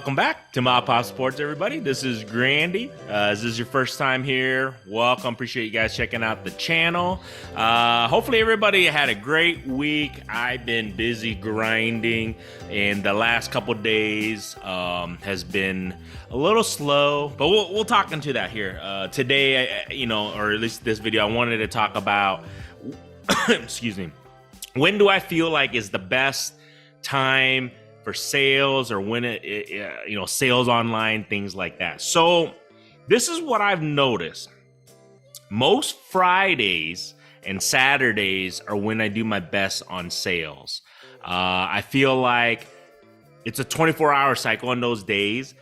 Welcome back to MAPOP Sports, everybody. This is Grandy. This is your first time here. Welcome. Appreciate you guys checking out the channel. Hopefully everybody had a great week. I've been busy grinding, and the last couple days has been a little slow, but we'll talk into that here. Today, or at least this video, I wanted to talk about, excuse me, when do I feel like is the best time for sales, or when sales online, things like that. So this is what I've noticed. Most Fridays and Saturdays are when I do my best on sales. I feel like it's a 24-hour cycle on those days.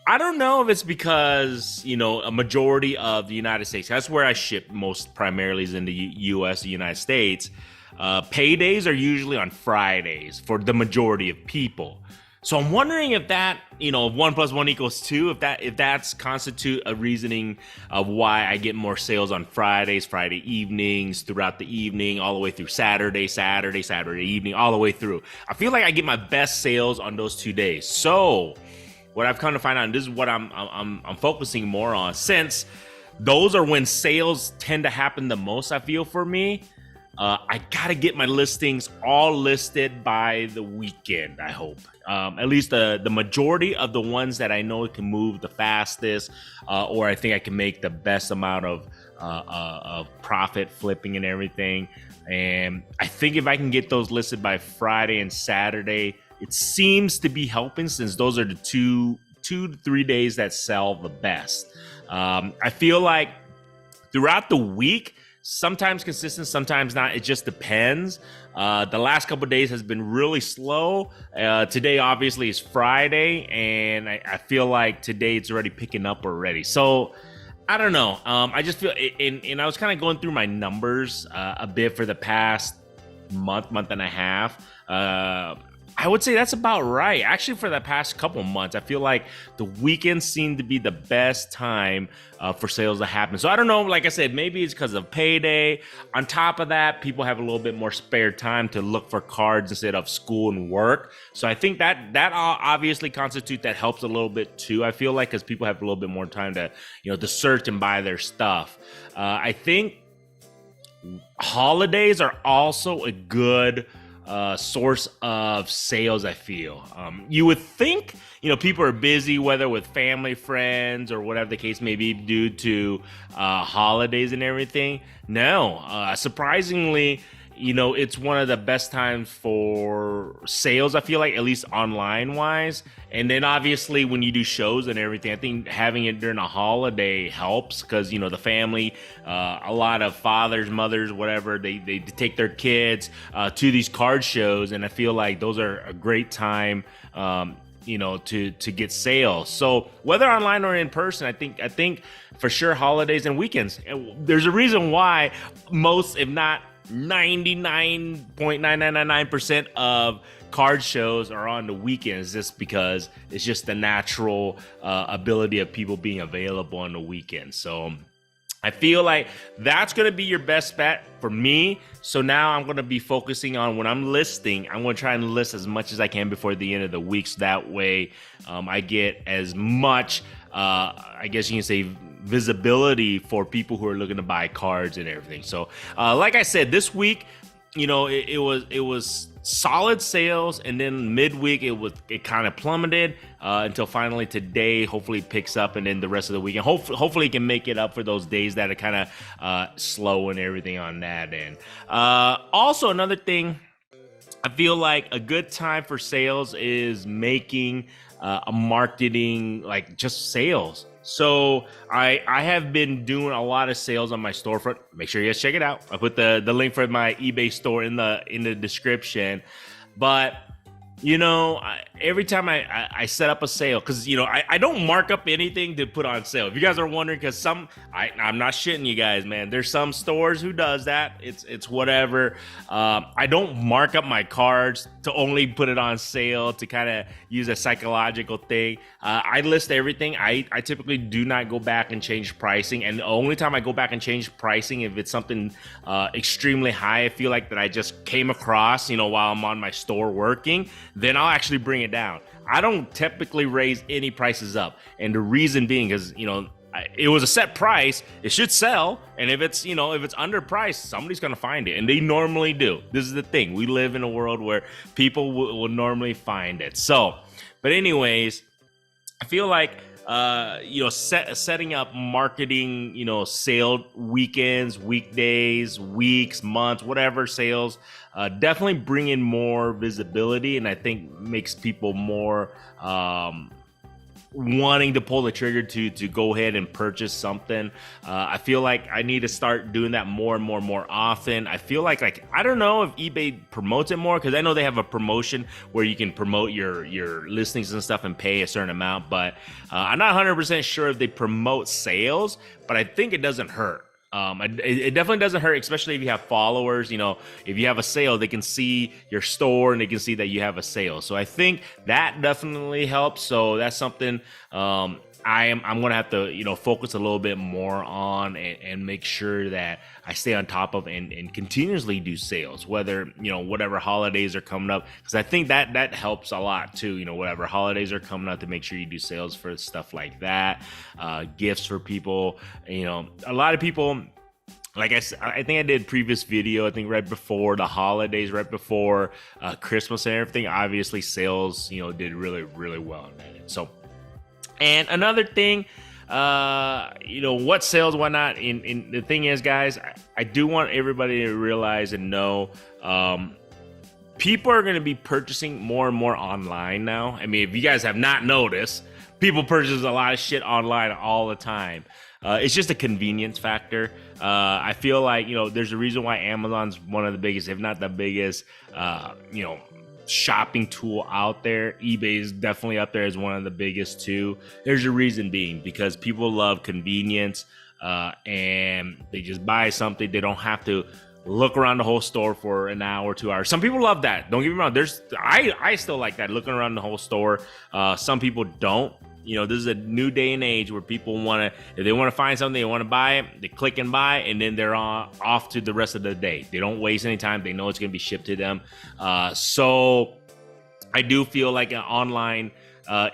I don't know if it's because, a majority of the United States, that's where I ship most primarily is in the US, the United States. Paydays are usually on Fridays for the majority of people. So I'm wondering if that, 1 + 1 = 2, if that's constitute a reasoning of why I get more sales on Fridays, Friday evenings, throughout the evening, all the way through Saturday evening, all the way through. I feel like I get my best sales on those 2 days. So what I've come to find out, and this is what I'm focusing more on, since those are when sales tend to happen the most, I feel, for me. I gotta get my listings all listed by the weekend, I hope. At least the majority of the ones that I know can move the fastest, or I think I can make the best amount of profit flipping and everything. And I think if I can get those listed by Friday and Saturday, it seems to be helping, since those are the two to 3 days that sell the best. I feel like throughout the week, sometimes consistent, sometimes not. It just depends. The last couple of days has been really slow. Today, obviously, is Friday, and I feel like today it's already picking up already. So I don't know. I just feel, and I was kind of going through my numbers a bit for the past month and a half. I would say that's about right. Actually, for the past couple months, I feel like the weekends seem to be the best time for sales to happen. So I don't know, like I said, maybe it's because of payday. On top of that, people have a little bit more spare time to look for cards instead of school and work. So I think that obviously that helps a little bit too, I feel like, because people have a little bit more time to, to search and buy their stuff. I think holidays are also a good source of sales, I feel. You would think, people are busy, whether with family, friends, or whatever the case may be, due to holidays and everything. No, surprisingly, it's one of the best times for sales, I feel like, at least online wise. And then obviously when you do shows and everything, I think having it during a holiday helps, because, the family, a lot of fathers, mothers, whatever, they take their kids to these card shows. And I feel like those are a great time, to get sales. So whether online or in person, I think for sure holidays and weekends. There's a reason why most, if not 99.9999% of card shows are on the weekends, just because it's just the natural ability of people being available on the weekends. So I feel like that's going to be your best bet for me. So now I'm going to be focusing on, when I'm listing, I'm going to try and list as much as I can before the end of the week. So that way I get as much, I guess you can say, visibility for people who are looking to buy cards and everything. So like I said, this week, it was solid sales, and then midweek it kind of plummeted until finally today hopefully it picks up, and then the rest of the weekend hopefully it can make it up for those days that are kind of slow and everything on that end. Also, another thing, I feel like a good time for sales is making a marketing, like just sales. So I have been doing a lot of sales on my storefront. Make sure you guys check it out. I put the link for my eBay store in the description. But every time I set up a sale, because I don't mark up anything to put on sale. If you guys are wondering, because I'm not shitting you guys, man. There's some stores who does that. It's whatever. I don't mark up my cards to only put it on sale to kind of use a psychological thing. I list everything. I typically do not go back and change pricing, and the only time I go back and change pricing if it's something extremely high, I feel like that I just came across while I'm on my store working, then I'll actually bring it down. I don't typically raise any prices up. And the reason being is, it was a set price, it should sell. And if it's, if it's underpriced, somebody's going to find it. And they normally do. This is the thing. We live in a world where people will normally find it. So, but anyways, I feel like, setting up marketing, sale weekends, weekdays, weeks, months, whatever sales, definitely bring in more visibility. And I think makes people more, wanting to pull the trigger to go ahead and purchase something. I feel like I need to start doing that more and more often. I feel like I don't know if eBay promotes it more, because I know they have a promotion where you can promote your listings and stuff and pay a certain amount, but I'm not 100% sure if they promote sales, but I think it doesn't hurt. It definitely doesn't hurt, especially if you have followers. If you have a sale, they can see your store and they can see that you have a sale. So I think that definitely helps. So that's something I'm gonna have to focus a little bit more on and make sure that I stay on top of and continuously do sales, whether whatever holidays are coming up, because I think that helps a lot too. Whatever holidays are coming up, to make sure you do sales for stuff like that, gifts for people. A lot of people, like I said, I think I did a previous video, I think right before the holidays, right before Christmas and everything. Obviously sales did really, really well on that. So, and another thing, what sales, whatnot. And the thing is, guys, I do want everybody to realize and know, people are going to be purchasing more and more online now. I mean, if you guys have not noticed, people purchase a lot of shit online all the time. It's just a convenience factor. I feel like, there's a reason why Amazon's one of the biggest, if not the biggest, shopping tool out there. eBay is definitely up there as one of the biggest too. There's a reason being, because people love convenience, and they just buy something. They don't have to look around the whole store for an hour, 2 hours. Some people love that. Don't get me wrong. I still like that, looking around the whole store. Some people don't. This is a new day and age where people if they want to find something, they want to buy it, they click and buy, and then they're off to the rest of the day. They don't waste any time. They know it's going to be shipped to them. So I do feel like an online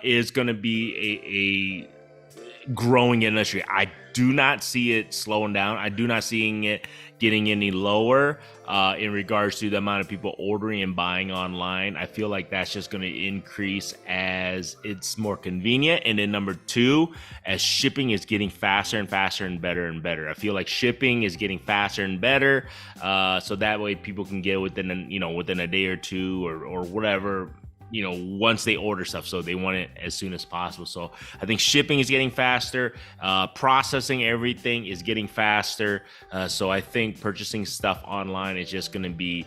is going to be a growing industry. I do not see it slowing down. I do not seeing it getting any lower in regards to the amount of people ordering and buying online. I feel like that's just going to increase as it's more convenient. And then number two, as shipping is getting faster and faster and better and better. I feel like shipping is getting faster and better, so that way people can get within a day or two or whatever, once they order stuff. So they want it as soon as possible. So I think shipping is getting faster, processing everything is getting faster. So I think purchasing stuff online is just going to be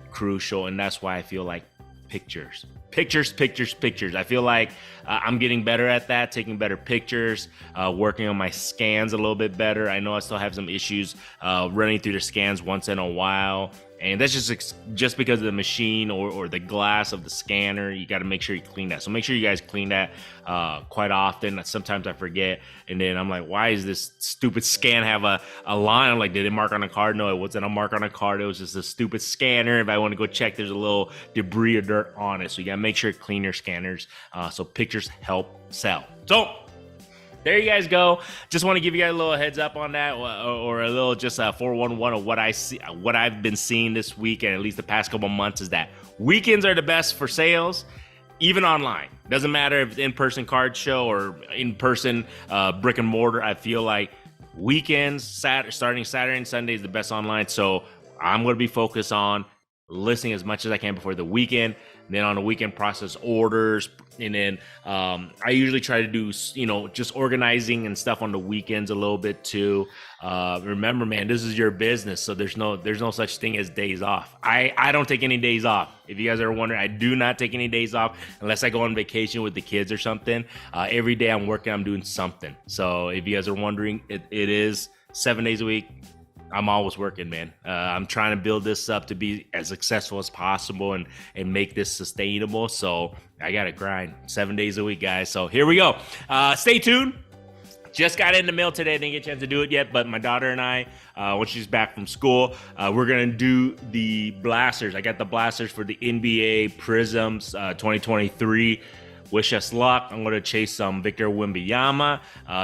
crucial. And that's why I feel like pictures. I feel like I'm getting better at that, taking better pictures, working on my scans a little bit better. I know I still have some issues running through the scans once in a while. And that's just because of the machine or the glass of the scanner. You got to make sure you clean that. So make sure you guys clean that quite often. Sometimes I forget. And then I'm like, why is this stupid scan have a line? I'm like, did it mark on a card? No, it wasn't a mark on a card. It was just a stupid scanner. If I want to go check, there's a little debris or dirt on it. So you got to make sure to clean your scanners. So pictures help sell. So there you guys go. Just want to give you guys a little heads up on that, or a little just 411 of what I see, what I've been seeing this week, and at least the past couple months, is that weekends are the best for sales, even online. Doesn't matter if it's in-person card show or in-person brick and mortar. I feel like weekends, starting Saturday and Sunday, is the best online. So I'm going to be focused on listing as much as I can before the weekend. Then on the weekend, process orders. And then I usually try to do, just organizing and stuff on the weekends a little bit too. Remember, man, this is your business. So there's no such thing as days off. I don't take any days off. If you guys are wondering, I do not take any days off unless I go on vacation with the kids or something. Every day I'm working, I'm doing something. So if you guys are wondering, it is 7 days a week. I'm always working, man. I'm trying to build this up to be as successful as possible and make this sustainable. So I got to grind 7 days a week, guys. So here we go. Stay tuned. Just got in the mail today. I didn't get a chance to do it yet, but my daughter and I, when she's back from school, we're going to do the blasters. I got the blasters for the NBA Prisms 2023. wish us luck. I'm going to chase some Victor Wembanyama.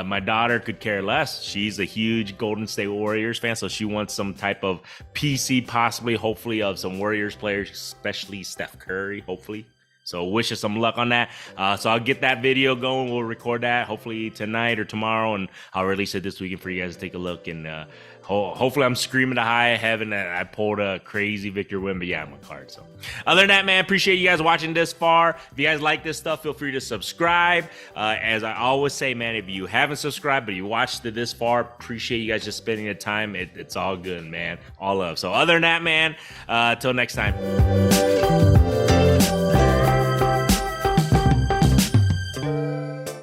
My daughter could care less. She's a huge Golden State Warriors fan, so she wants some type of PC, possibly, hopefully, of some Warriors players, especially Steph Curry, hopefully. So wish us some luck on that. So I'll get that video going. We'll record that hopefully tonight or tomorrow, and I'll release it this weekend for you guys to take a look. And hopefully I'm screaming to high heaven that I pulled a crazy Victor Wembanyama card. So other than that, man, appreciate you guys watching this far. If you guys like this stuff, feel free to subscribe. As I always say, man, if you haven't subscribed but you watched it this far, appreciate you guys just spending the time. It's all good, man. All love. So other than that, man, till next time.